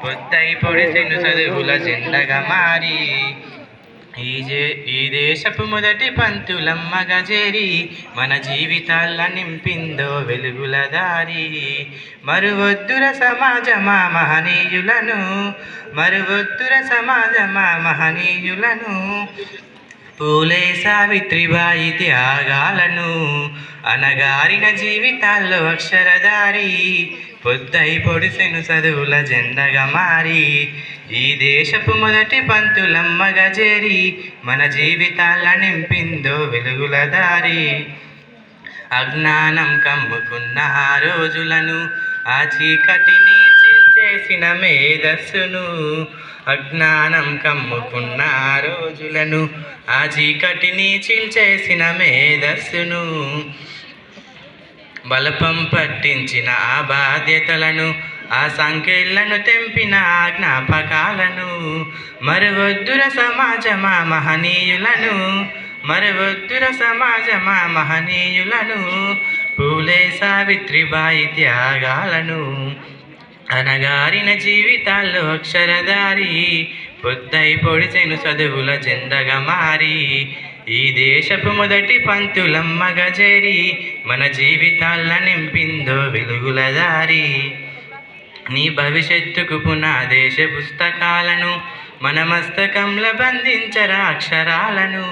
పొద్దై పొడిసెను చదువుల జెండగా మారి ఈ దేశపు మొదటి పంతులమ్మగా చేరి మన జీవితాల నింపిందో వెలుగుల దారి. మరువొద్దుర సమాజమా మహనీయులను, మరువొద్దుర సమాజమా మహనీయులను, పూలే సావిత్రిబాయి త్యాగాలను, అనగారిన జీవితాల్లో అక్షరధారి. పొద్దై పొడిసెను చదువుల జెండగా మారి ఈ దేశపు మొదటి పంతులమ్మగా చేరి మన జీవితాల నింపిందో వెలుగుల దారి. అజ్ఞానం కమ్ముకున్న ఆ రోజులను, ఆ చీకటిని చీల్చేసిన మేధస్సును, అజ్ఞానం కమ్ముకున్న ఆ రోజులను, ఆ చీకటిని చీల్చేసిన మేధస్సును, బలపం పట్టించిన ఆ బాధ్యతలను, ఆ సంఖ్యలను తెంపిన ఆ జ్ఞాపకాలను, మరువొద్దుర సమాజమా మహనీయులను, మరువొద్దుర సమాజమా మహనీయులను, పూలే సావిత్రిబాయి త్యాగాలను, అనగారిన జీవితాల్లో అక్షరధారి. పొద్దై పొడిసెను చదువుల జెండగా మారి ఈ దేశపు మొదటి పంతులమ్మగా చేరి మన జీవితాల నింపిందో వెలుగుల దారి. నీ భవిష్యత్తుకు పునాదేశ పుస్తకాలను మన మస్తకంలో బంధించరా అక్షరాలను,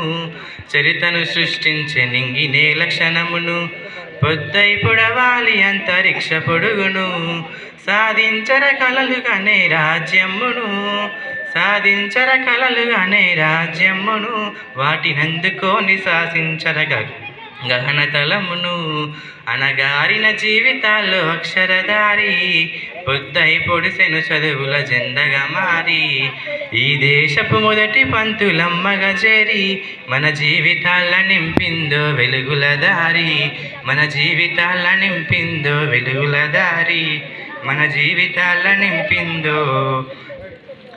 చరితను సృష్టించే నింగినే లక్షణమును, పొద్దై పొడవాలి అంతరిక్ష పొడుగును, సాధించర కలలుగానే రాజ్యమును, సాధించర కలలుగానే రాజ్యమును, వాటినందుకోని శాసించర గగనతలమును, అనగారిన జీవితాల్లో అక్షరధారి. పొద్దై పొడిసెను చదువుల జెండగా మారి ఈ దేశపు మొదటి పంతులమ్మగా చేరి మన జీవితాల నింపిందో వెలుగుల దారి, మన జీవితాల నింపిందో వెలుగుల దారి, మన జీవితాల నింపిందో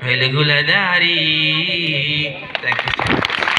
వెలుగుల దారి. Thank you.